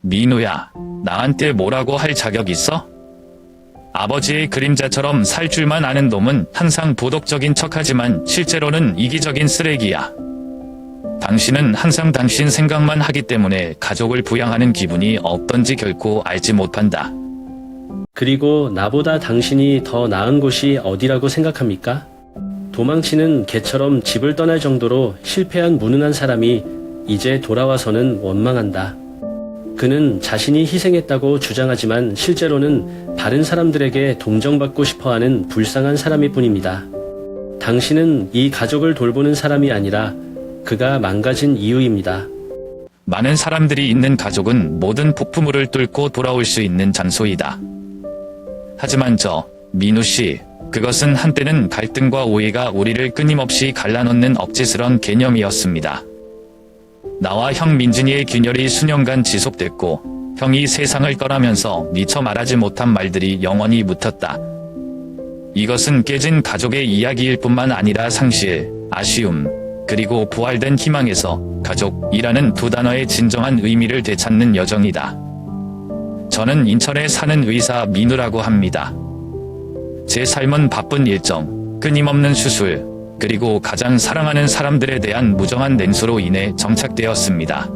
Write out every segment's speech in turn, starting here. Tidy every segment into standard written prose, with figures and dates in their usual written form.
민우야, 나한테 뭐라고 할 자격 있어? 아버지의 그림자처럼 살 줄만 아는 놈은 항상 도덕적인 척하지만 실제로는 이기적인 쓰레기야. 당신은 항상 당신 생각만 하기 때문에 가족을 부양하는 기분이 어떤지 결코 알지 못한다. 그리고 나보다 당신이 더 나은 곳이 어디라고 생각합니까? 도망치는 개처럼 집을 떠날 정도로 실패한 무능한 사람이 이제 돌아와서는 원망한다. 그는 자신이 희생했다고 주장하지만 실제로는 다른 사람들에게 동정받고 싶어하는 불쌍한 사람일 뿐입니다. 당신은 이 가족을 돌보는 사람이 아니라 그가 망가진 이유입니다. 많은 사람들이 있는 가족은 모든 폭풍우를 뚫고 돌아올 수 있는 장소이다. 하지만 민우 씨, 그것은 한때는 갈등과 오해가 우리를 끊임없이 갈라놓는 억지스런 개념이었습니다. 나와 형 민준이의 균열이 수년간 지속됐고 형이 세상을 떠나면서 미처 말하지 못한 말들이 영원히 묻혔다. 이것은 깨진 가족의 이야기일 뿐만 아니라 상실, 아쉬움, 그리고 부활된 희망에서 가족이라는 두 단어의 진정한 의미를 되찾는 여정이다. 저는 인천에 사는 의사 민우라고 합니다. 제 삶은 바쁜 일정, 끊임없는 수술, 그리고 가장 사랑하는 사람들에 대한 무정한 냉소로 인해 정착되었습니다.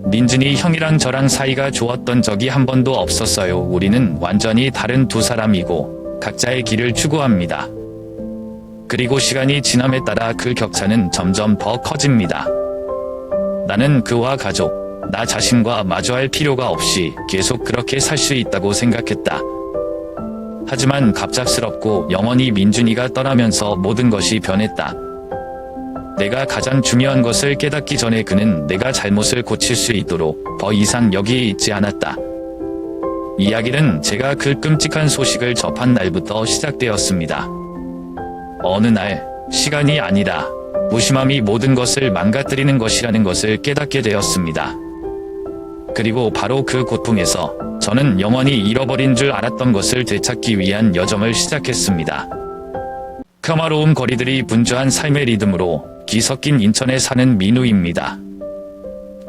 민준이 형이랑 저랑 사이가 좋았던 적이 한 번도 없었어요. 우리는 완전히 다른 두 사람이고 각자의 길을 추구합니다. 그리고 시간이 지남에 따라 그 격차는 점점 더 커집니다. 나는 그와 가족, 나 자신과 마주할 필요가 없이 계속 그렇게 살 수 있다고 생각했다. 하지만 갑작스럽고 영원히 민준이가 떠나면서 모든 것이 변했다. 내가 가장 중요한 것을 깨닫기 전에 그는 내가 잘못을 고칠 수 있도록 더 이상 여기에 있지 않았다. 이야기는 제가 그 끔찍한 소식을 접한 날부터 시작되었습니다. 어느 날, 시간이 아니라 무심함이 모든 것을 망가뜨리는 것이라는 것을 깨닫게 되었습니다. 그리고 바로 그 고통에서 저는 영원히 잃어버린 줄 알았던 것을 되찾기 위한 여정을 시작했습니다. 폄하로운 거리들이 분주한 삶의 리듬으로 기섞인 인천에 사는 민우입니다.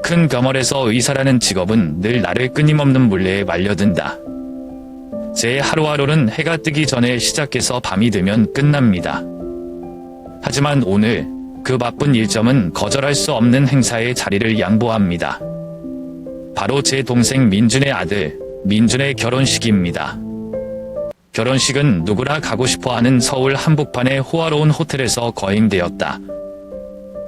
큰 병원에서 의사라는 직업은 늘 나를 끊임없는 물레에 말려든다. 제 하루하루는 해가 뜨기 전에 시작해서 밤이 되면 끝납니다. 하지만 오늘 그 바쁜 일정은 거절할 수 없는 행사의 자리를 양보합니다. 바로 제 동생 민준의 아들, 민준의 결혼식입니다. 결혼식은 누구나 가고 싶어하는 서울 한복판의 호화로운 호텔에서 거행되었다.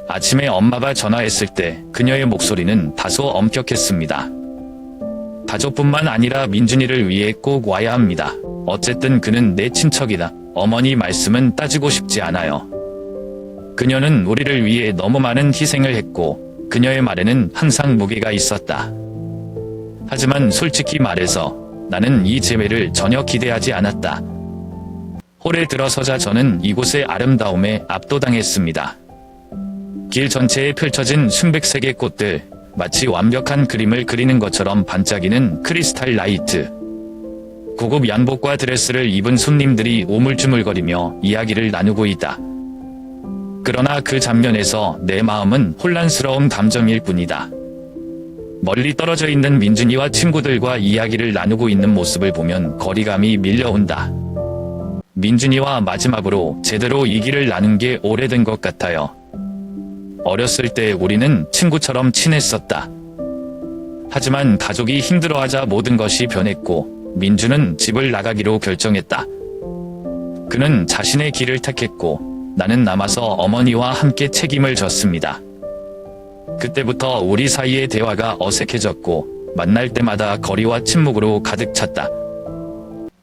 아침에 엄마가 전화했을 때 그녀의 목소리는 다소 엄격했습니다. 가족뿐만 아니라 민준이를 위해 꼭 와야 합니다. 어쨌든 그는 내 친척이다. 어머니 말씀은 따지고 싶지 않아요. 그녀는 우리를 위해 너무 많은 희생을 했고 그녀의 말에는 항상 무게가 있었다. 하지만 솔직히 말해서 나는 이 재회를 전혀 기대하지 않았다. 홀에 들어서자 저는 이곳의 아름다움에 압도당했습니다. 길 전체에 펼쳐진 순백색의 꽃들, 마치 완벽한 그림을 그리는 것처럼 반짝이는 크리스탈 라이트. 고급 양복과 드레스를 입은 손님들이 우물쭈물거리며 이야기를 나누고 있다. 그러나 그 장면에서 내 마음은 혼란스러운 감정일 뿐이다. 멀리 떨어져 있는 민준이와 친구들과 이야기를 나누고 있는 모습을 보면 거리감이 밀려온다. 민준이와 마지막으로 제대로 얘기를 나눈 게 오래된 것 같아요. 어렸을 때 우리는 친구처럼 친했었다. 하지만 가족이 힘들어하자 모든 것이 변했고 민준은 집을 나가기로 결정했다. 그는 자신의 길을 택했고 나는 남아서 어머니와 함께 책임을 졌습니다. 그때부터 우리 사이의 대화가 어색해졌고 만날 때마다 거리와 침묵으로 가득 찼다.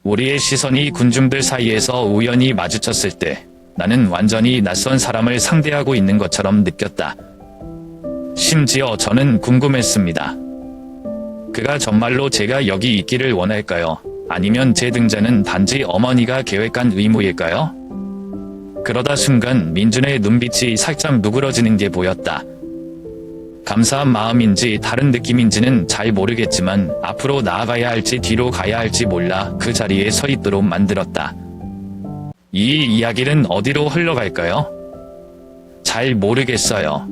우리의 시선이 군중들 사이에서 우연히 마주쳤을 때 나는 완전히 낯선 사람을 상대하고 있는 것처럼 느꼈다. 심지어 저는 궁금했습니다. 그가 정말로 제가 여기 있기를 원할까요? 아니면 제 등장은 단지 어머니가 계획한 의무일까요? 그러다 순간 민준의 눈빛이 살짝 누그러지는 게 보였다. 감사한 마음인지 다른 느낌인지는 잘 모르겠지만 앞으로 나아가야 할지 뒤로 가야 할지 몰라 그 자리에 서 있도록 만들었다. 이 이야기는 어디로 흘러갈까요? 잘 모르겠어요.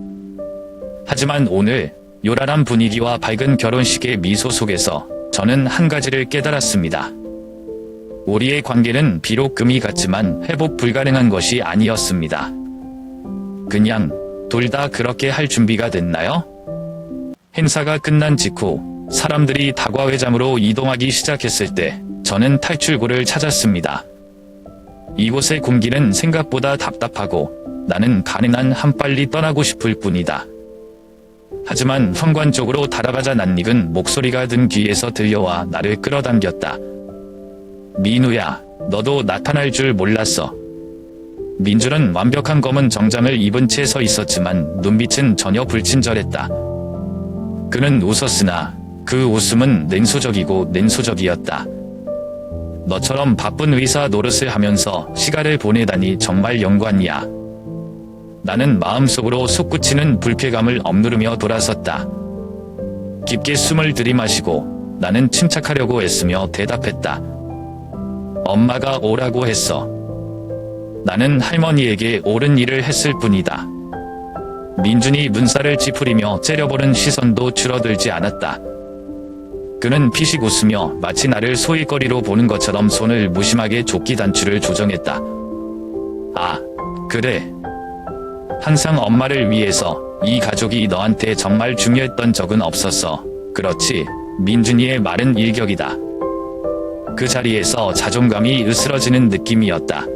하지만 오늘 요란한 분위기와 밝은 결혼식의 미소 속에서 저는 한 가지를 깨달았습니다. 우리의 관계는 비록 금이 갔지만 회복 불가능한 것이 아니었습니다. 그냥 둘 다 그렇게 할 준비가 됐나요? 행사가 끝난 직후 사람들이 다과회장으로 이동하기 시작했을 때 저는 탈출구를 찾았습니다. 이곳의 공기는 생각보다 답답하고 나는 가능한 한 빨리 떠나고 싶을 뿐이다. 하지만 현관 쪽으로 달아가자 낯익은 목소리가 든 귀에서 들려와 나를 끌어당겼다. 민우야, 너도 나타날 줄 몰랐어. 민주는 완벽한 검은 정장을 입은 채 서 있었지만 눈빛은 전혀 불친절했다. 그는 웃었으나 그 웃음은 냉소적이고 냉소적이었다. 너처럼 바쁜 의사 노릇을 하면서 시간을 보내다니 정말 영광이야. 나는 마음속으로 솟구치는 불쾌감을 억누르며 돌아섰다. 깊게 숨을 들이마시고 나는 침착하려고 애쓰며 대답했다. 엄마가 오라고 했어. 나는 할머니에게 옳은 일을 했을 뿐이다. 민준이 눈살을 찌푸리며 째려보는 시선도 줄어들지 않았다. 그는 피식 웃으며 마치 나를 소일거리로 보는 것처럼 손을 무심하게 조끼 단추를 조정했다. 아, 그래. 항상 엄마를 위해서 이 가족이 너한테 정말 중요했던 적은 없었어. 그렇지. 민준이의 말은 일격이다. 그 자리에서 자존감이 으스러지는 느낌이었다.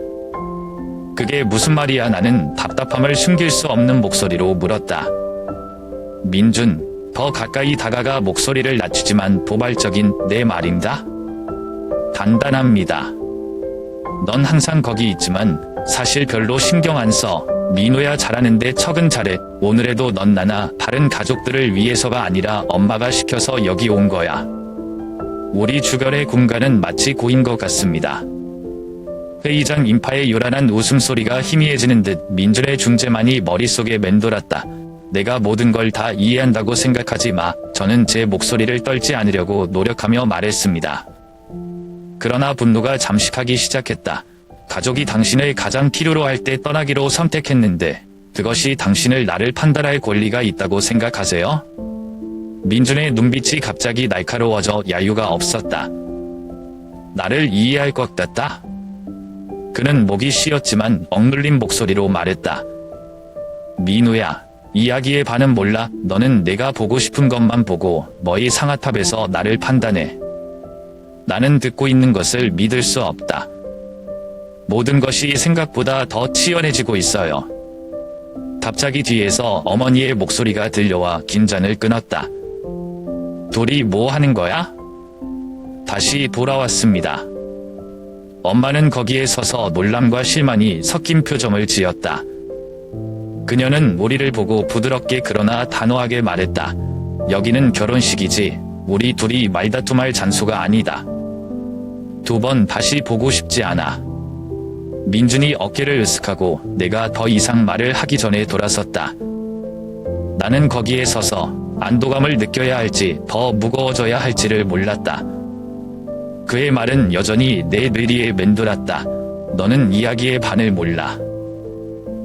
그게 무슨 말이야? 나는 답답함을 숨길 수 없는 목소리로 물었다. 민준, 더 가까이 다가가 목소리를 낮추지만 도발적인 내 말입니다. 간단합니다. 넌 항상 거기 있지만 사실 별로 신경 안 써. 민호야 잘하는데 척은 잘해. 오늘에도 넌 나나 다른 가족들을 위해서가 아니라 엄마가 시켜서 여기 온 거야. 우리 주변의 공간은 마치 고인 것 같습니다. 회의장 인파의 요란한 웃음소리가 희미해지는 듯 민준의 중재만이 머릿속에 맴돌았다. 내가 모든 걸 다 이해한다고 생각하지 마. 저는 제 목소리를 떨지 않으려고 노력하며 말했습니다. 그러나 분노가 잠식하기 시작했다. 가족이 당신을 가장 필요로 할 때 떠나기로 선택했는데 그것이 당신을 나를 판단할 권리가 있다고 생각하세요? 민준의 눈빛이 갑자기 날카로워져 야유가 없었다. 나를 이해할 것 같다? 그는 목이 쉬었지만 억눌린 목소리로 말했다. 민우야, 이야기의 반은 몰라. 너는 내가 보고 싶은 것만 보고 너희 상아탑에서 나를 판단해. 나는 듣고 있는 것을 믿을 수 없다. 모든 것이 생각보다 더 치열해지고 있어요. 갑자기 뒤에서 어머니의 목소리가 들려와 긴장을 끊었다. 둘이 뭐 하는 거야? 다시 돌아왔습니다. 엄마는 거기에 서서 놀람과 실망이 섞인 표정을 지었다. 그녀는 우리를 보고 부드럽게 그러나 단호하게 말했다. 여기는 결혼식이지. 우리 둘이 말다툼할 장소가 아니다. 두 번 다시 보고 싶지 않아. 민준이 어깨를 으쓱하고 내가 더 이상 말을 하기 전에 돌아섰다. 나는 거기에 서서 안도감을 느껴야 할지 더 무거워져야 할지를 몰랐다. 그의 말은 여전히 내 뇌리에 맴돌았다. 너는 이야기의 반을 몰라.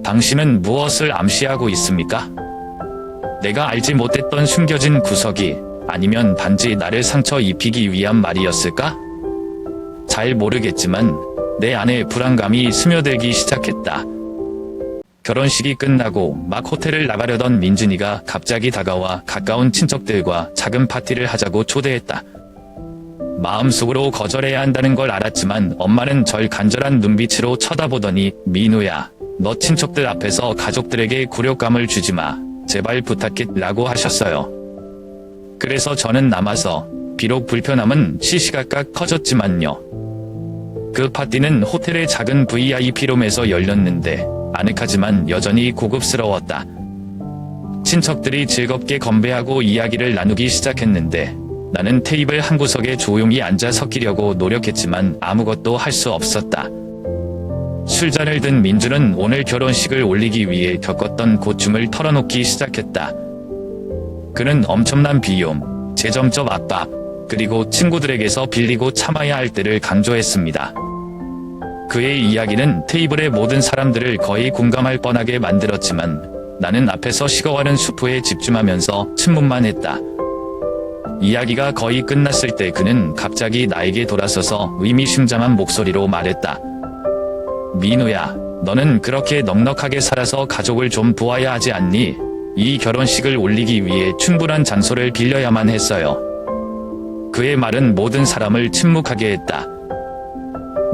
당신은 무엇을 암시하고 있습니까? 내가 알지 못했던 숨겨진 구석이 아니면 단지 나를 상처 입히기 위한 말이었을까? 잘 모르겠지만 내 안에 불안감이 스며들기 시작했다. 결혼식이 끝나고 막 호텔을 나가려던 민준이가 갑자기 다가와 가까운 친척들과 작은 파티를 하자고 초대했다. 마음속으로 거절해야 한다는 걸 알았지만 엄마는 절 간절한 눈빛으로 쳐다보더니 민우야, 너 친척들 앞에서 가족들에게 굴욕감을 주지 마. 제발 부탁해 라고 하셨어요. 그래서 저는 남아서 비록 불편함은 시시각각 커졌지만요. 그 파티는 호텔의 작은 VIP룸에서 열렸는데 아늑하지만 여전히 고급스러웠다. 친척들이 즐겁게 건배하고 이야기를 나누기 시작했는데 나는 테이블 한 구석에 조용히 앉아 섞이려고 노력했지만 아무것도 할 수 없었다. 술잔을 든 민주는 오늘 결혼식을 올리기 위해 겪었던 고충을 털어놓기 시작했다. 그는 엄청난 비용, 재정적 압박, 그리고 친구들에게서 빌리고 참아야 할 때를 강조했습니다. 그의 이야기는 테이블의 모든 사람들을 거의 공감할 뻔하게 만들었지만 나는 앞에서 식어가는 수프에 집중하면서 침묵만 했다. 이야기가 거의 끝났을 때 그는 갑자기 나에게 돌아서서 의미심장한 목소리로 말했다. 민우야, 너는 그렇게 넉넉하게 살아서 가족을 좀 도와야 하지 않니? 이 결혼식을 올리기 위해 충분한 장소를 빌려야만 했어요. 그의 말은 모든 사람을 침묵하게 했다.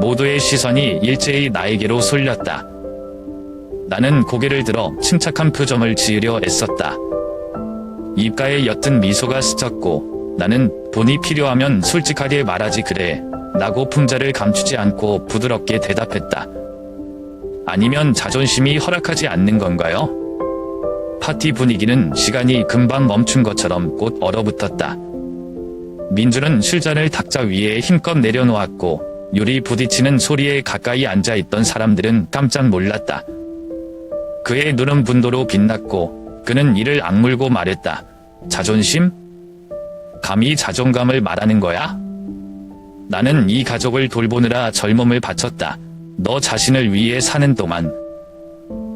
모두의 시선이 일제히 나에게로 쏠렸다. 나는 고개를 들어 침착한 표정을 지으려 애썼다. 입가에 옅은 미소가 스쳤고 나는 돈이 필요하면 솔직하게 말하지 그래 라고 풍자를 감추지 않고 부드럽게 대답했다. 아니면 자존심이 허락하지 않는 건가요? 파티 분위기는 시간이 금방 멈춘 것처럼 곧 얼어붙었다. 민주는 술잔을 탁자 위에 힘껏 내려놓았고 유리 부딪히는 소리에 가까이 앉아있던 사람들은 깜짝 놀랐다. 그의 눈은 분도로 빛났고 그는 이를 악물고 말했다. 자존심? 감히 자존감을 말하는 거야? 나는 이 가족을 돌보느라 젊음을 바쳤다. 너 자신을 위해 사는 동안.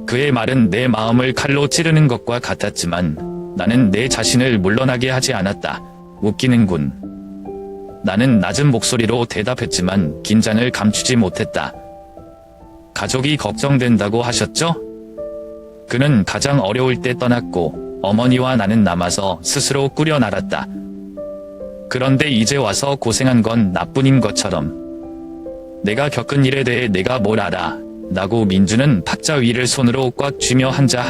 그의 말은 내 마음을 칼로 찌르는 것과 같았지만 나는 내 자신을 물러나게 하지 않았다. 웃기는군. 나는 낮은 목소리로 대답했지만 긴장을 감추지 못했다. 가족이 걱정된다고 하셨죠? 그는 가장 어려울 때 떠났고 어머니와 나는 남아서 스스로 꾸려 나갔다. 그런데 이제 와서 고생한 건 나뿐인 것처럼. 내가 겪은 일에 대해 내가 뭘 알아? 라고 민주는 탁자 위를 손으로 꽉 쥐며 한자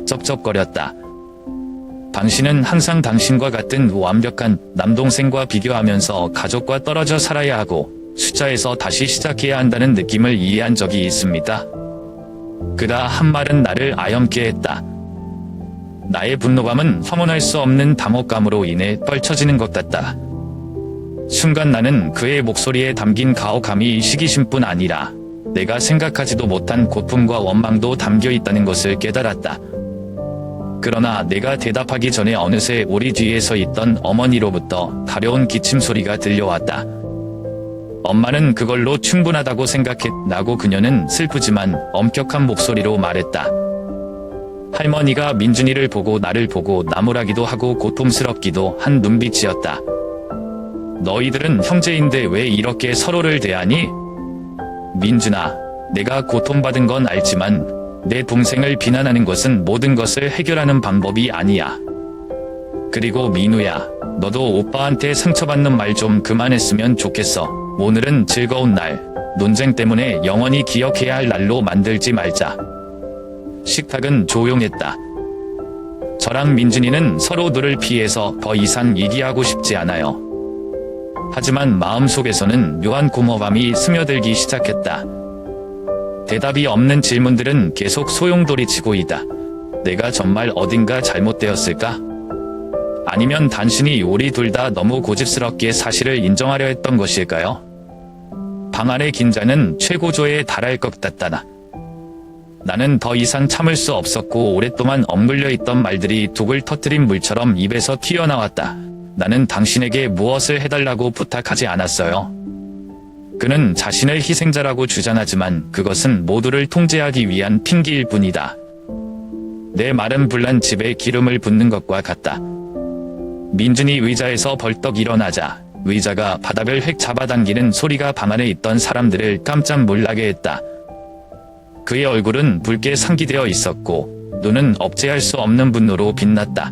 쩝쩝거렸다. 당신은 항상 당신과 같은 완벽한 남동생과 비교하면서 가족과 떨어져 살아야 하고 숫자에서 다시 시작해야 한다는 느낌을 이해한 적이 있습니다. 그가 한 말은 나를 아염케 했다. 나의 분노감은 혐오할 수 없는 당혹감으로 인해 떨쳐지는 것 같다. 순간 나는 그의 목소리에 담긴 가혹함이 시기심뿐 아니라 내가 생각하지도 못한 고통과 원망도 담겨 있다는 것을 깨달았다. 그러나 내가 대답하기 전에 어느새 우리 뒤에 서 있던 어머니로부터 가려운 기침 소리가 들려왔다. 엄마는 그걸로 충분하다고 생각했다고 그녀는 슬프지만 엄격한 목소리로 말했다. 할머니가 민준이를 보고 나를 보고 나무라기도 하고 고통스럽기도 한 눈빛이었다. 너희들은 형제인데 왜 이렇게 서로를 대하니? 민준아, 내가 고통받은 건 알지만 내 동생을 비난하는 것은 모든 것을 해결하는 방법이 아니야. 그리고 민우야, 너도 오빠한테 상처받는 말 좀 그만했으면 좋겠어. 오늘은 즐거운 날, 논쟁 때문에 영원히 기억해야 할 날로 만들지 말자. 식탁은 조용했다. 저랑 민준이는 서로 눈을 피해서 더 이상 얘기하고 싶지 않아요. 하지만 마음속에서는 묘한 공허감이 스며들기 시작했다. 대답이 없는 질문들은 계속 소용돌이치고 있다. 내가 정말 어딘가 잘못되었을까? 아니면 단순히 우리 둘 다 너무 고집스럽게 사실을 인정하려 했던 것일까요? 방 안의 긴장은 최고조에 달할 것 같다. 나는 더 이상 참을 수 없었고 오랫동안 억눌려 있던 말들이 독을 터뜨린 물처럼 입에서 튀어나왔다. 나는 당신에게 무엇을 해달라고 부탁하지 않았어요. 그는 자신을 희생자라고 주장하지만 그것은 모두를 통제하기 위한 핑계일 뿐이다. 내 마른 불난 집에 기름을 붓는 것과 같다. 민준이 의자에서 벌떡 일어나자 의자가 바닥을 획 잡아당기는 소리가 방 안에 있던 사람들을 깜짝 놀라게 했다. 그의 얼굴은 붉게 상기되어 있었고 눈은 억제할 수 없는 분노로 빛났다.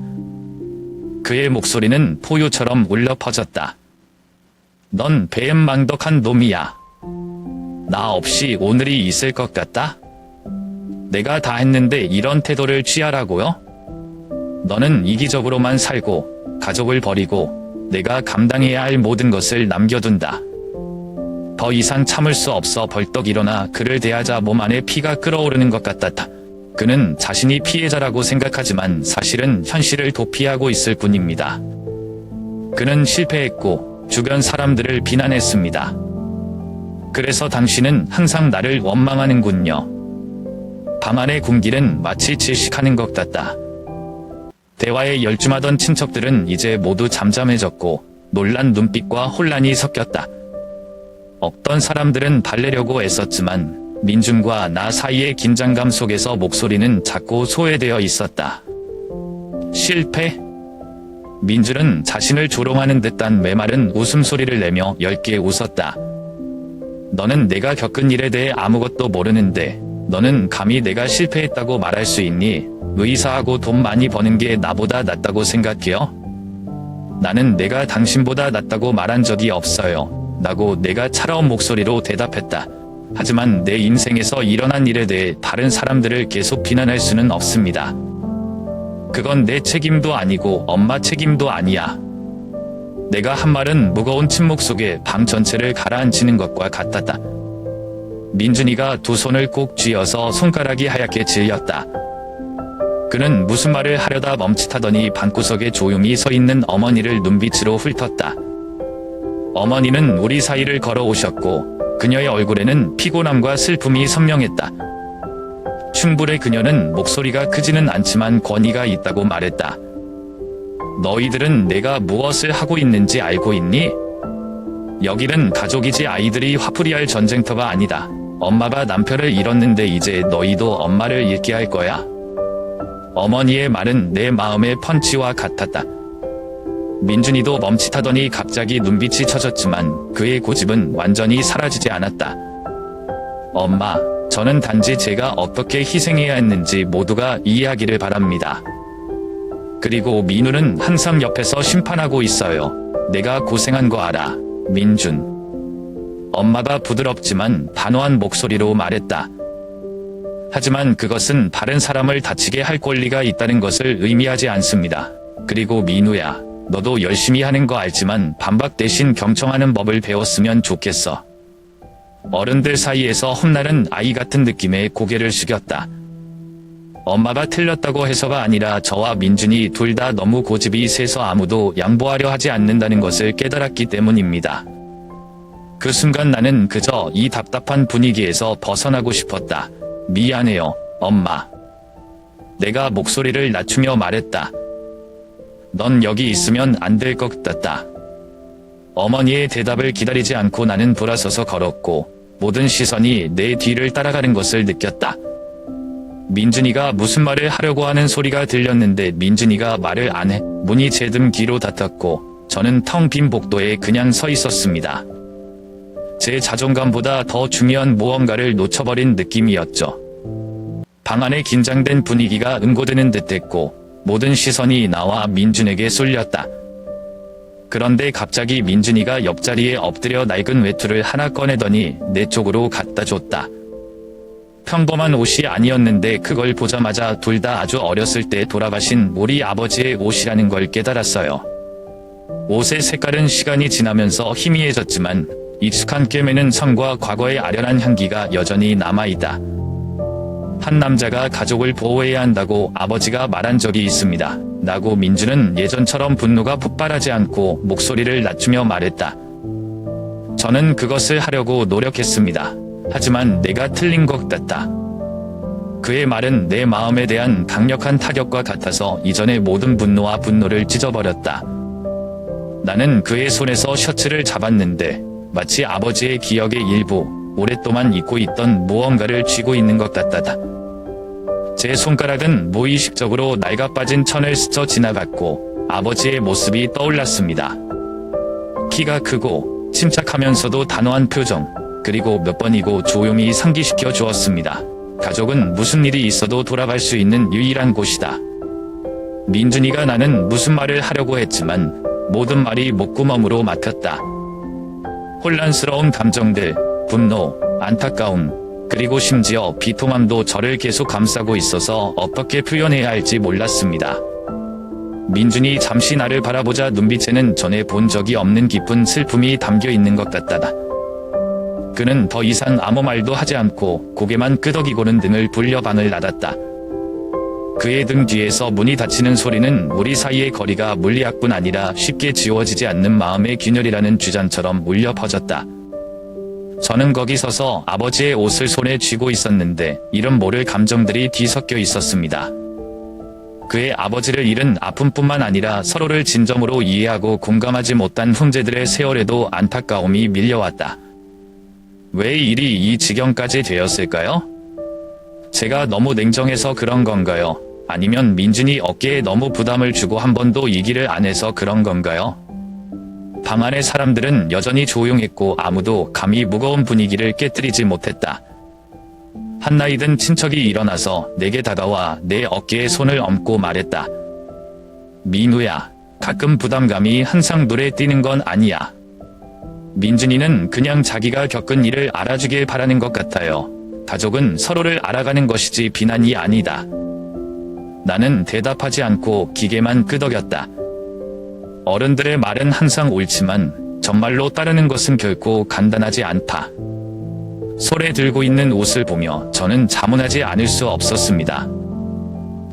그의 목소리는 포효처럼 울려 퍼졌다. 넌 배은망덕한 놈이야. 나 없이 오늘이 있을 것 같다? 내가 다 했는데 이런 태도를 취하라고요? 너는 이기적으로만 살고 가족을 버리고 내가 감당해야 할 모든 것을 남겨둔다. 더 이상 참을 수 없어 벌떡 일어나 그를 대하자 몸 안에 피가 끓어오르는 것 같았다. 그는 자신이 피해자라고 생각하지만 사실은 현실을 도피하고 있을 뿐입니다. 그는 실패했고 주변 사람들을 비난했습니다. 그래서 당신은 항상 나를 원망하는군요. 방 안의 공기는 마치 질식하는 것 같다. 대화에 열중하던 친척들은 이제 모두 잠잠해졌고 놀란 눈빛과 혼란이 섞였다. 어떤 사람들은 달래려고 애썼지만 민준과 나 사이의 긴장감 속에서 목소리는 자꾸 소외되어 있었다. 실패? 민준은 자신을 조롱하는 듯한 메마른 웃음소리를 내며 엷게 웃었다. 너는 내가 겪은 일에 대해 아무것도 모르는데 너는 감히 내가 실패했다고 말할 수 있니? 의사하고 돈 많이 버는 게 나보다 낫다고 생각해요? 나는 내가 당신보다 낫다고 말한 적이 없어요. 라고 내가 차가운 목소리로 대답했다. 하지만 내 인생에서 일어난 일에 대해 다른 사람들을 계속 비난할 수는 없습니다. 그건 내 책임도 아니고 엄마 책임도 아니야. 내가 한 말은 무거운 침묵 속에 방 전체를 가라앉히는 것과 같았다. 민준이가 두 손을 꼭 쥐어서 손가락이 하얗게 질렸다. 그는 무슨 말을 하려다 멈칫하더니 방구석에 조용히 서 있는 어머니를 눈빛으로 훑었다. 어머니는 우리 사이를 걸어오셨고 그녀의 얼굴에는 피곤함과 슬픔이 선명했다. 충불의 그녀는 목소리가 크지는 않지만 권위가 있다고 말했다. 너희들은 내가 무엇을 하고 있는지 알고 있니? 여기는 가족이지 아이들이 화풀이할 전쟁터가 아니다. 엄마가 남편을 잃었는데 이제 너희도 엄마를 잃게 할 거야. 어머니의 말은 내 마음의 펀치와 같았다. 민준이도 멈칫하더니 갑자기 눈빛이 처졌지만 그의 고집은 완전히 사라지지 않았다. 엄마, 저는 단지 제가 어떻게 희생해야 했는지 모두가 이해하기를 바랍니다. 그리고 민우는 항상 옆에서 심판하고 있어요. 내가 고생한 거 알아, 민준. 엄마가 부드럽지만 단호한 목소리로 말했다. 하지만 그것은 다른 사람을 다치게 할 권리가 있다는 것을 의미하지 않습니다. 그리고 민우야, 너도 열심히 하는 거 알지만 반박 대신 경청하는 법을 배웠으면 좋겠어. 어른들 사이에서 혼나는 아이 같은 느낌의 고개를 숙였다. 엄마가 틀렸다고 해서가 아니라 저와 민준이 둘 다 너무 고집이 세서 아무도 양보하려 하지 않는다는 것을 깨달았기 때문입니다. 그 순간 나는 그저 이 답답한 분위기에서 벗어나고 싶었다. 미안해요, 엄마. 내가 목소리를 낮추며 말했다. 넌 여기 있으면 안 될 것 같다. 어머니의 대답을 기다리지 않고 나는 돌아서서 걸었고 모든 시선이 내 뒤를 따라가는 것을 느꼈다. 민준이가 무슨 말을 하려고 하는 소리가 들렸는데 민준이가 말을 안 해. 문이 제 등 뒤로 닫혔고 저는 텅 빈 복도에 그냥 서 있었습니다. 제 자존감보다 더 중요한 무언가를 놓쳐버린 느낌이었죠. 방 안의 긴장된 분위기가 응고되는 듯했고 모든 시선이 나와 민준에게 쏠렸다. 그런데 갑자기 민준이가 옆자리에 엎드려 낡은 외투를 하나 꺼내더니 내 쪽으로 갖다 줬다. 평범한 옷이 아니었는데 그걸 보자마자 둘 다 아주 어렸을 때 돌아가신 우리 아버지의 옷이라는 걸 깨달았어요. 옷의 색깔은 시간이 지나면서 희미해졌지만 익숙한 꿰매는 선과 과거의 아련한 향기가 여전히 남아있다. 한 남자가 가족을 보호해야 한다고 아버지가 말한 적이 있습니다. 라고 민준은 예전처럼 분노가 폭발하지 않고 목소리를 낮추며 말했다. 저는 그것을 하려고 노력했습니다. 하지만 내가 틀린 것 같다. 그의 말은 내 마음에 대한 강력한 타격과 같아서 이전의 모든 분노를 찢어버렸다. 나는 그의 손에서 셔츠를 잡았는데 마치 아버지의 기억의 일부, 오랫동안 잊고 있던 무언가를 쥐고 있는 것 같았다. 제 손가락은 무의식적으로 낡아빠진 천을 스쳐 지나갔고 아버지의 모습이 떠올랐습니다. 키가 크고 침착하면서도 단호한 표정, 그리고 몇 번이고 조용히 상기시켜 주었습니다. 가족은 무슨 일이 있어도 돌아갈 수 있는 유일한 곳이다. 민준이가 나는 무슨 말을 하려고 했지만 모든 말이 목구멍으로 막혔다. 혼란스러운 감정들, 분노, 안타까움, 그리고 심지어 비통함도 저를 계속 감싸고 있어서 어떻게 표현해야 할지 몰랐습니다. 민준이 잠시 나를 바라보자 눈빛에는 전에 본 적이 없는 깊은 슬픔이 담겨 있는 것 같다. 그는 더 이상 아무 말도 하지 않고 고개만 끄덕이고는 등을 불려 방을 나갔다. 그의 등 뒤에서 문이 닫히는 소리는 우리 사이의 거리가 물리학뿐 아니라 쉽게 지워지지 않는 마음의 균열이라는 주장처럼 울려 퍼졌다. 저는 거기 서서 아버지의 옷을 손에 쥐고 있었는데 이름 모를 감정들이 뒤섞여 있었습니다. 그의 아버지를 잃은 아픔뿐만 아니라 서로를 진정으로 이해하고 공감하지 못한 형제들의 세월에도 안타까움이 밀려왔다. 왜 일이 이 지경까지 되었을까요? 제가 너무 냉정해서 그런 건가요? 아니면 민준이 어깨에 너무 부담을 주고 한 번도 얘기를 안 해서 그런 건가요? 방 안의 사람들은 여전히 조용했고 아무도 감히 무거운 분위기를 깨뜨리지 못했다. 한 나이 든 친척이 일어나서 내게 다가와 내 어깨에 손을 얹고 말했다. 민우야, 가끔 부담감이 항상 눈에 띄는 건 아니야. 민준이는 그냥 자기가 겪은 일을 알아주길 바라는 것 같아요. 가족은 서로를 알아가는 것이지 비난이 아니다. 나는 대답하지 않고 기계만 끄덕였다. 어른들의 말은 항상 옳지만 정말로 따르는 것은 결코 간단하지 않다. 손에 들고 있는 옷을 보며 저는 자문하지 않을 수 없었습니다.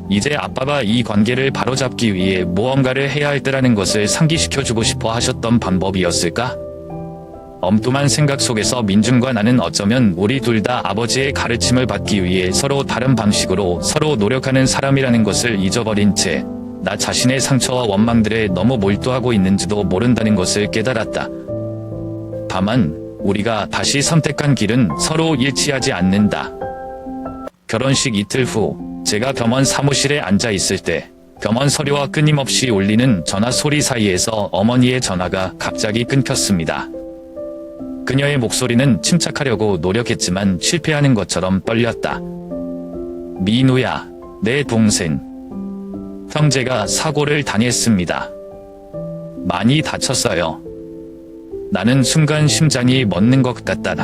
이제 아빠가 이 관계를 바로잡기 위해 무언가를 해야 할 때라는 것을 상기시켜주고 싶어 하셨던 방법이었을까? 엉뚱한 생각 속에서 민준과 나는 어쩌면 우리 둘 다 아버지의 가르침을 받기 위해 서로 다른 방식으로 서로 노력하는 사람이라는 것을 잊어버린 채 나 자신의 상처와 원망들에 너무 몰두하고 있는지도 모른다는 것을 깨달았다. 다만 우리가 다시 선택한 길은 서로 일치하지 않는다. 결혼식 이틀 후 제가 병원 사무실에 앉아 있을 때 병원 서류와 끊임없이 울리는 전화 소리 사이에서 어머니의 전화가 갑자기 끊겼습니다. 그녀의 목소리는 침착하려고 노력했지만 실패하는 것처럼 떨렸다. 민우야, 내 동생. 형제가 사고를 당했습니다. 많이 다쳤어요. 나는 순간 심장이 멎는 것 같다.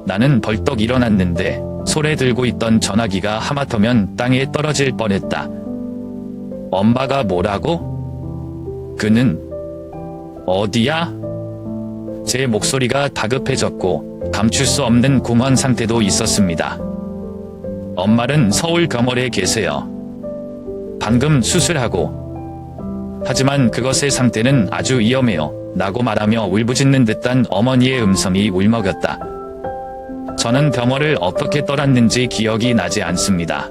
나는 벌떡 일어났는데 손에 들고 있던 전화기가 하마터면 땅에 떨어질 뻔했다. 엄마가 뭐라고? 그는 어디야? 제 목소리가 다급해졌고 감출 수 없는 공허한 상태도 있었습니다. 엄마는 서울 병원에 계세요. 방금 수술하고. 하지만 그것의 상태는 아주 위험해요. 라고 말하며 울부짖는 듯한 어머니의 음성이 울먹였다. 저는 병원을 어떻게 떠났는지 기억이 나지 않습니다.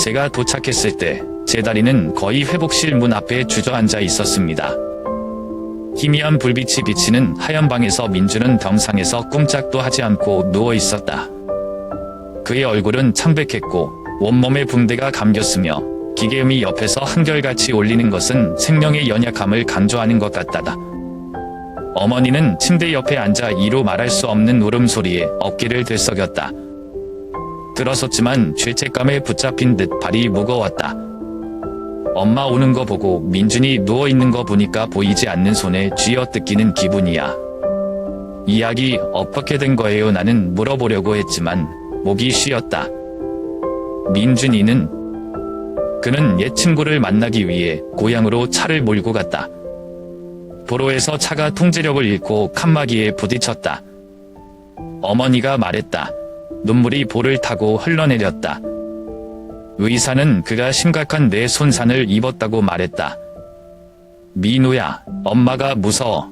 제가 도착했을 때 제 다리는 거의 회복실 문 앞에 주저앉아 있었습니다. 희미한 불빛이 비치는 하얀 방에서 민준은 병상에서 꼼짝도 하지 않고 누워 있었다. 그의 얼굴은 창백했고 온몸에 붕대가 감겼으며 기계음이 옆에서 한결같이 울리는 것은 생명의 연약함을 강조하는 것 같다. 어머니는 침대 옆에 앉아 이루 말할 수 없는 울음소리에 어깨를 들썩였다. 들어섰지만 죄책감에 붙잡힌 듯 발이 무거웠다. 엄마 우는 거 보고 민준이 누워있는 거 보니까 보이지 않는 손에 쥐어뜯기는 기분이야. 이야기 어떻게 된 거예요? 나는 물어보려고 했지만 목이 쉬었다. 민준이는? 그는 옛 친구를 만나기 위해 고향으로 차를 몰고 갔다. 도로에서 차가 통제력을 잃고 칸막이에 부딪혔다. 어머니가 말했다. 눈물이 볼을 타고 흘러내렸다. 의사는 그가 심각한 뇌 손상을 입었다고 말했다. 민우야, 엄마가 무서워.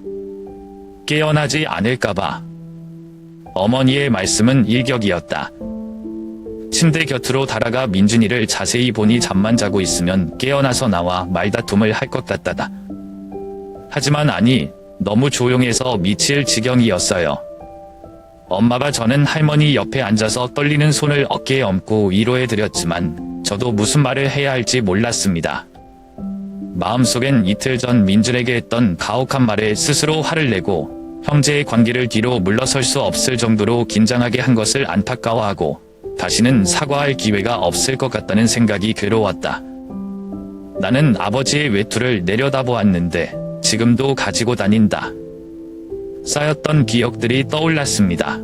깨어나지 않을까봐. 어머니의 말씀은 일격이었다. 침대 곁으로 달아가 민준이를 자세히 보니 잠만 자고 있으면 깨어나서 나와 말다툼을 할 것 같다다. 하지만 아니, 너무 조용해서 미칠 지경이었어요. 엄마가 저는 할머니 옆에 앉아서 떨리는 손을 어깨에 얹고 위로해드렸지만 저도 무슨 말을 해야 할지 몰랐습니다. 마음속엔 이틀 전 민준에게 했던 가혹한 말에 스스로 화를 내고 형제의 관계를 뒤로 물러설 수 없을 정도로 긴장하게 한 것을 안타까워하고 다시는 사과할 기회가 없을 것 같다는 생각이 괴로웠다. 나는 아버지의 외투를 내려다보았는데 지금도 가지고 다닌다. 쌓였던 기억들이 떠올랐습니다.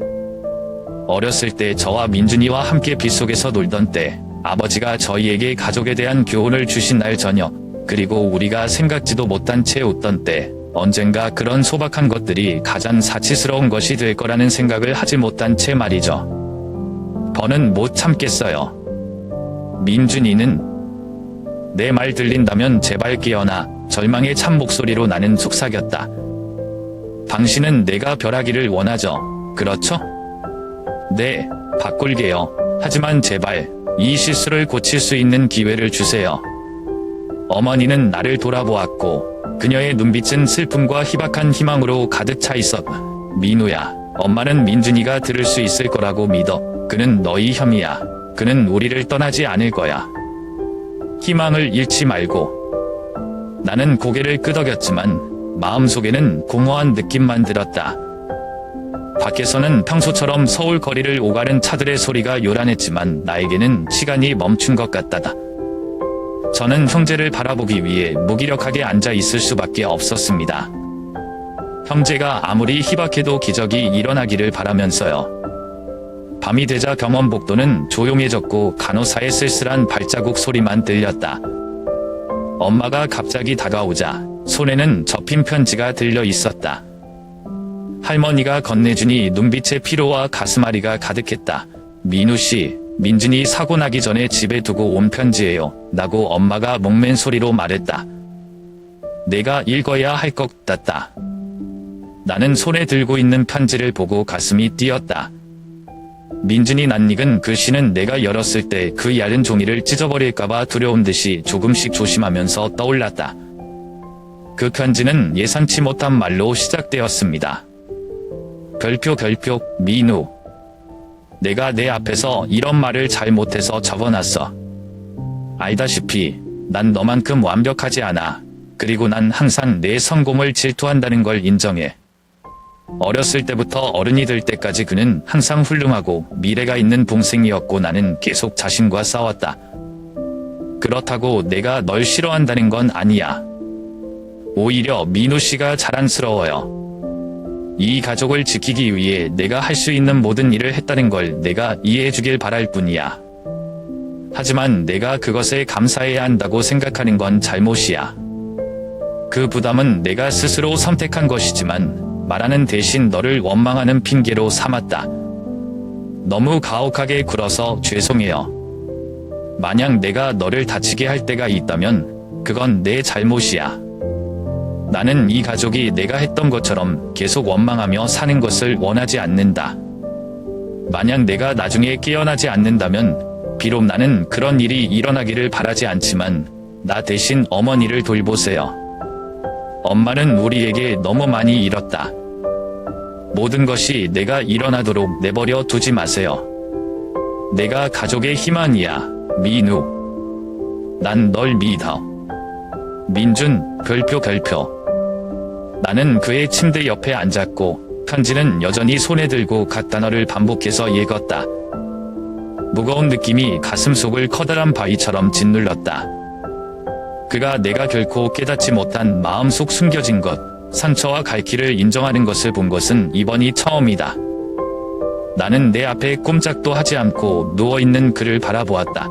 어렸을 때 저와 민준이와 함께 빗속에서 놀던 때 아버지가 저희에게 가족에 대한 교훈을 주신 날 저녁, 그리고 우리가 생각지도 못한 채 웃던 때 언젠가 그런 소박한 것들이 가장 사치스러운 것이 될 거라는 생각을 하지 못한 채 말이죠. 더는 못 참겠어요. 민준이는 내 말 들린다면 제발 깨어나. 절망의 참 목소리로 나는 속삭였다. 당신은 내가 변하기를 원하죠. 그렇죠? 네, 바꿀게요. 하지만 제발 이 실수를 고칠 수 있는 기회를 주세요. 어머니는 나를 돌아보았고 그녀의 눈빛은 슬픔과 희박한 희망으로 가득 차 있었다. 민우야, 엄마는 민준이가 들을 수 있을 거라고 믿어. 그는 너희 형이야. 그는 우리를 떠나지 않을 거야. 희망을 잃지 말고. 나는 고개를 끄덕였지만 마음속에는 공허한 느낌만 들었다. 밖에서는 평소처럼 서울 거리를 오가는 차들의 소리가 요란했지만 나에게는 시간이 멈춘 것 같다. 저는 형제를 바라보기 위해 무기력하게 앉아 있을 수밖에 없었습니다. 형제가 아무리 희박해도 기적이 일어나기를 바라면서요. 밤이 되자 경원복도는 조용해졌고 간호사의 쓸쓸한 발자국 소리만 들렸다. 엄마가 갑자기 다가오자 손에는 접힌 편지가 들려 있었다. 할머니가 건네주니 눈빛에 피로와 가슴앓이가 가득했다. 민우씨, 민준이 사고 나기 전에 집에 두고 온 편지예요. 라고 엄마가 목맨 소리로 말했다. 내가 읽어야 할 것 같다. 나는 손에 들고 있는 편지를 보고 가슴이 뛰었다. 민준이 낯익은 글씨는 내가 열었을 때 그 얇은 종이를 찢어버릴까봐 두려운 듯이 조금씩 조심하면서 떠올랐다. 그 편지는 예상치 못한 말로 시작되었습니다. 별표 민우. 내가 내 앞에서 이런 말을 잘 못해서 적어놨어. 알다시피 난 너만큼 완벽하지 않아. 그리고 난 항상 내 성공을 질투한다는 걸 인정해. 어렸을 때부터 어른이 될 때까지 그는 항상 훌륭하고 미래가 있는 동생이었고 나는 계속 자신과 싸웠다. 그렇다고 내가 널 싫어한다는 건 아니야. 오히려 민우 씨가 자랑스러워요. 이 가족을 지키기 위해 내가 할 수 있는 모든 일을 했다는 걸 내가 이해해주길 바랄 뿐이야. 하지만 내가 그것에 감사해야 한다고 생각하는 건 잘못이야. 그 부담은 내가 스스로 선택한 것이지만 말하는 대신 너를 원망하는 핑계로 삼았다. 너무 가혹하게 굴어서 죄송해요. 만약 내가 너를 다치게 할 때가 있다면 그건 내 잘못이야. 나는 이 가족이 내가 했던 것처럼 계속 원망하며 사는 것을 원하지 않는다. 만약 내가 나중에 깨어나지 않는다면 비록 나는 그런 일이 일어나기를 바라지 않지만 나 대신 어머니를 돌보세요. 엄마는 우리에게 너무 많이 잃었다. 모든 것이 내가 일어나도록 내버려 두지 마세요. 내가 가족의 희망이야, 민우. 난 널 믿어. 민준, 별표. 나는 그의 침대 옆에 앉았고 편지는 여전히 손에 들고 각 단어를 반복해서 읽었다. 무거운 느낌이 가슴속을 커다란 바위처럼 짓눌렀다. 그가 내가 결코 깨닫지 못한 마음속 숨겨진 것, 상처와 갈 길을 인정하는 것을 본 것은 이번이 처음이다. 나는 내 앞에 꼼짝도 하지 않고 누워있는 그를 바라보았다.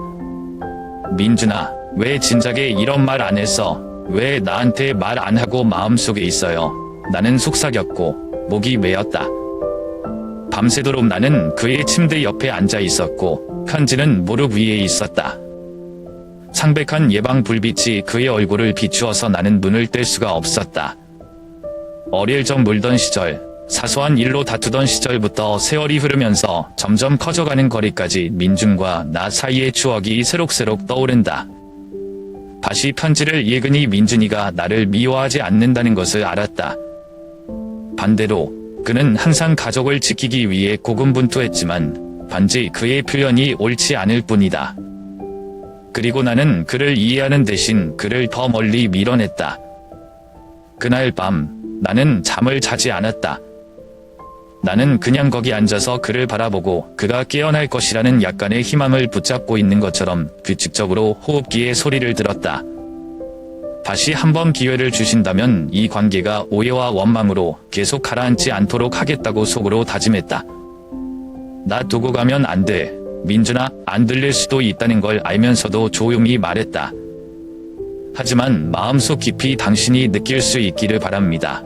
민준아, 왜 진작에 이런 말 안 했어? 왜 나한테 말 안 하고 마음속에 있어요? 나는 속삭였고 목이 메었다. 밤새도록 나는 그의 침대 옆에 앉아 있었고 편지는 무릎 위에 있었다. 창백한 예방 불빛이 그의 얼굴을 비추어서 나는 눈을 뗄 수가 없었다. 어릴 적 놀던 시절, 사소한 일로 다투던 시절부터 세월이 흐르면서 점점 커져가는 거리까지 민준과 나 사이의 추억이 새록새록 떠오른다. 다시 편지를 읽으니 민준이가 나를 미워하지 않는다는 것을 알았다. 반대로 그는 항상 가족을 지키기 위해 고군분투했지만 단지 그의 표현이 옳지 않을 뿐이다. 그리고 나는 그를 이해하는 대신 그를 더 멀리 밀어냈다. 그날 밤 나는 잠을 자지 않았다. 나는 그냥 거기 앉아서 그를 바라보고 그가 깨어날 것이라는 약간의 희망을 붙잡고 있는 것처럼 규칙적으로 호흡기의 소리를 들었다. 다시 한번 기회를 주신다면 이 관계가 오해와 원망으로 계속 가라앉지 않도록 하겠다고 속으로 다짐했다. 나 두고 가면 안 돼. 민준아, 안 들릴 수도 있다는 걸 알면서도 조용히 말했다. 하지만 마음속 깊이 당신이 느낄 수 있기를 바랍니다.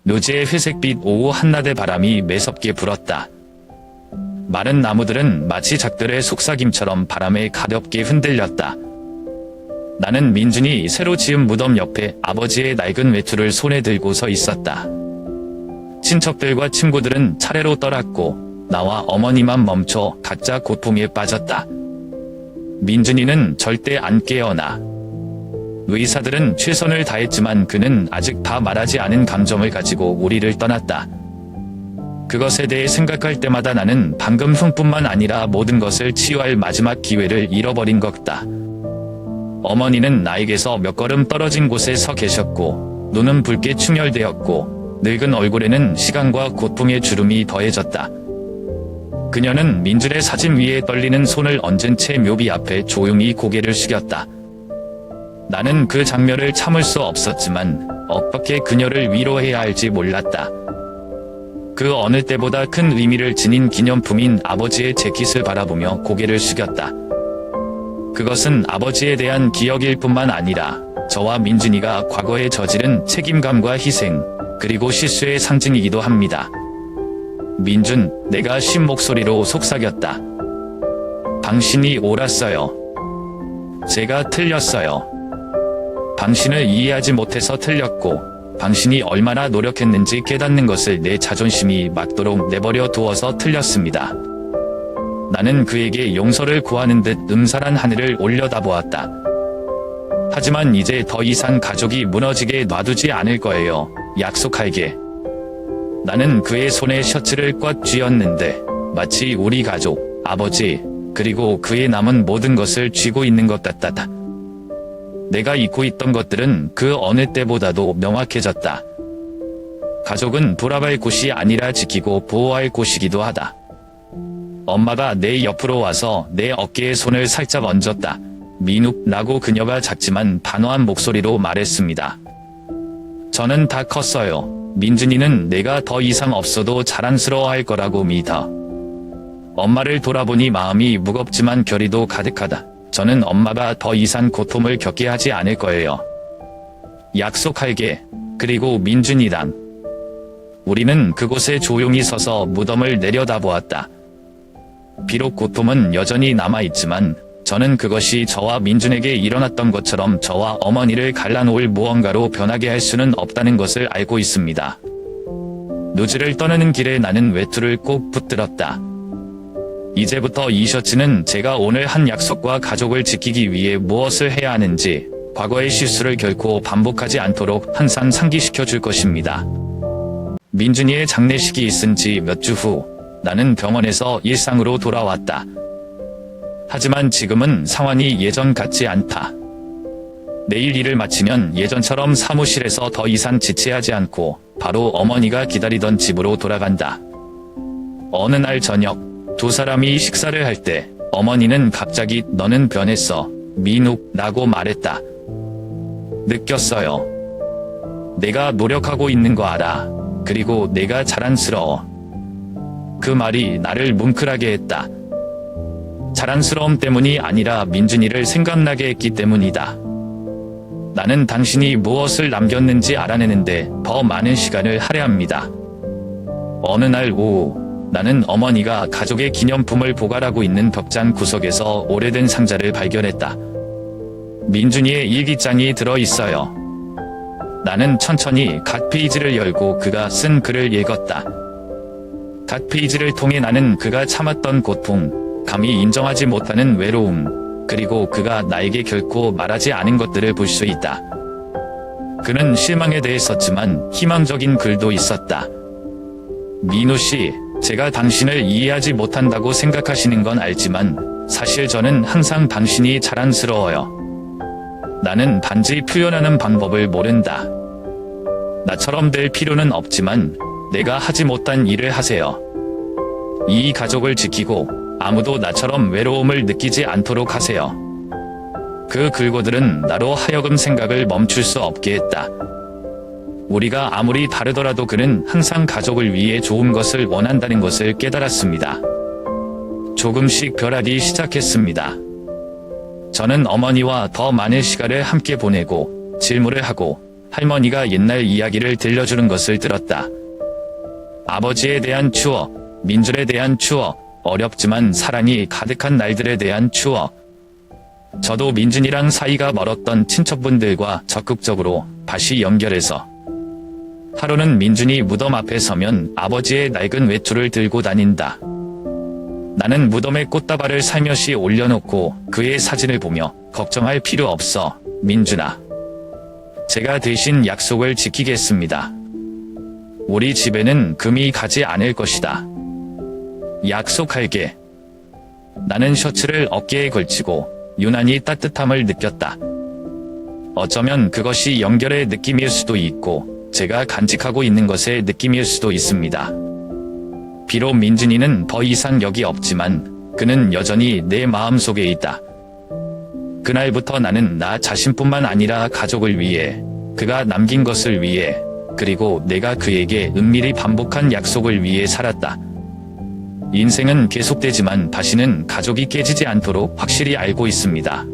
노제의 회색빛 오후 한낮의 바람이 매섭게 불었다. 마른 나무들은 마치 작들의 속삭임처럼 바람에 가볍게 흔들렸다. 나는 민준이 새로 지은 무덤 옆에 아버지의 낡은 외투를 손에 들고 서 있었다. 친척들과 친구들은 차례로 떠났고 나와 어머니만 멈춰 각자 고통에 빠졌다. 민준이는 절대 안 깨어나. 의사들은 최선을 다했지만 그는 아직 다 말하지 않은 감정을 가지고 우리를 떠났다. 그것에 대해 생각할 때마다 나는 방금 흥뿐만 아니라 모든 것을 치유할 마지막 기회를 잃어버린 것다. 어머니는 나에게서 몇 걸음 떨어진 곳에 서 계셨고 눈은 붉게 충혈되었고 늙은 얼굴에는 시간과 고통의 주름이 더해졌다. 그녀는 민준의 사진 위에 떨리는 손을 얹은 채 묘비 앞에 조용히 고개를 숙였다. 나는 그 장면을 참을 수 없었지만 어떻게 그녀를 위로해야 할지 몰랐다. 그 어느 때보다 큰 의미를 지닌 기념품인 아버지의 재킷을 바라보며 고개를 숙였다. 그것은 아버지에 대한 기억일 뿐만 아니라 저와 민준이가 과거에 저지른 책임감과 희생, 그리고 실수의 상징이기도 합니다. 민준, 내가 쉰 목소리로 속삭였다. 당신이 옳았어요. 제가 틀렸어요. 당신을 이해하지 못해서 틀렸고, 당신이 얼마나 노력했는지 깨닫는 것을 내 자존심이 막도록 내버려 두어서 틀렸습니다. 나는 그에게 용서를 구하는 듯 음산한 하늘을 올려다보았다. 하지만 이제 더 이상 가족이 무너지게 놔두지 않을 거예요. 약속할게. 나는 그의 손에 셔츠를 꽉 쥐었는데 마치 우리 가족, 아버지, 그리고 그의 남은 모든 것을 쥐고 있는 것 같았다. 내가 잊고 있던 것들은 그 어느 때보다도 명확해졌다. 가족은 돌아갈 곳이 아니라 지키고 보호할 곳이기도 하다. 엄마가 내 옆으로 와서 내 어깨에 손을 살짝 얹었다. 민욱라고 그녀가 작지만 단호한 목소리로 말했습니다. 저는 다 컸어요. 민준이는 내가 더 이상 없어도 자랑스러워할 거라고 믿어. 엄마를 돌아보니 마음이 무겁지만 결의도 가득하다. 저는 엄마가 더 이상 고통을 겪게 하지 않을 거예요. 약속할게. 그리고 민준이랑. 우리는 그곳에 조용히 서서 무덤을 내려다보았다. 비록 고통은 여전히 남아있지만 저는 그것이 저와 민준에게 일어났던 것처럼 저와 어머니를 갈라놓을 무언가로 변하게 할 수는 없다는 것을 알고 있습니다. 누즈를 떠나는 길에 나는 외투를 꼭 붙들었다. 이제부터 이 셔츠는 제가 오늘 한 약속과 가족을 지키기 위해 무엇을 해야 하는지, 과거의 실수를 결코 반복하지 않도록 항상 상기시켜 줄 것입니다. 민준이의 장례식이 있은 지 몇 주 후, 나는 병원에서 일상으로 돌아왔다. 하지만 지금은 상황이 예전 같지 않다. 내일 일을 마치면 예전처럼 사무실에서 더 이상 지체하지 않고 바로 어머니가 기다리던 집으로 돌아간다. 어느 날 저녁, 두 사람이 식사를 할 때 어머니는 갑자기 너는 변했어, 민욱라고 말했다. 느꼈어요. 내가 노력하고 있는 거 알아. 그리고 내가 자랑스러워. 그 말이 나를 뭉클하게 했다. 자랑스러움 때문이 아니라 민준이를 생각나게 했기 때문이다. 나는 당신이 무엇을 남겼는지 알아내는데 더 많은 시간을 할애합니다. 어느 날 오후, 나는 어머니가 가족의 기념품을 보관하고 있는 벽장 구석에서 오래된 상자를 발견했다. 민준이의 일기장이 들어있어요. 나는 천천히 각 페이지를 열고 그가 쓴 글을 읽었다. 각 페이지를 통해 나는 그가 참았던 고통, 감히 인정하지 못하는 외로움, 그리고 그가 나에게 결코 말하지 않은 것들을 볼 수 있다. 그는 실망에 대해 썼지만 희망적인 글도 있었다. 민우 씨, 제가 당신을 이해하지 못한다고 생각하시는 건 알지만 사실 저는 항상 당신이 자랑스러워요. 나는 단지 표현하는 방법을 모른다. 나처럼 될 필요는 없지만 내가 하지 못한 일을 하세요. 이 가족을 지키고 아무도 나처럼 외로움을 느끼지 않도록 하세요. 그 글고들은 나로 하여금 생각을 멈출 수 없게 했다. 우리가 아무리 다르더라도 그는 항상 가족을 위해 좋은 것을 원한다는 것을 깨달았습니다. 조금씩 변하기 시작했습니다. 저는 어머니와 더 많은 시간을 함께 보내고 질문을 하고 할머니가 옛날 이야기를 들려주는 것을 들었다. 아버지에 대한 추억, 민준에 대한 추억, 어렵지만 사랑이 가득한 날들에 대한 추억. 저도 민준이랑 사이가 멀었던 친척분들과 적극적으로 다시 연결해서 하루는 민준이 무덤 앞에 서면 아버지의 낡은 외투를 들고 다닌다. 나는 무덤에 꽃다발을 살며시 올려놓고 그의 사진을 보며 걱정할 필요 없어, 민준아. 제가 대신 약속을 지키겠습니다. 우리 집에는 금이 가지 않을 것이다. 약속할게. 나는 셔츠를 어깨에 걸치고 유난히 따뜻함을 느꼈다. 어쩌면 그것이 연결의 느낌일 수도 있고 제가 간직하고 있는 것의 느낌일 수도 있습니다. 비록 민준이는 더 이상 여기 없지만 그는 여전히 내 마음속에 있다. 그날부터 나는 나 자신뿐만 아니라 가족을 위해, 그가 남긴 것을 위해, 그리고 내가 그에게 은밀히 반복한 약속을 위해 살았다. 인생은 계속되지만 다시는 가족이 깨지지 않도록 확실히 알고 있습니다.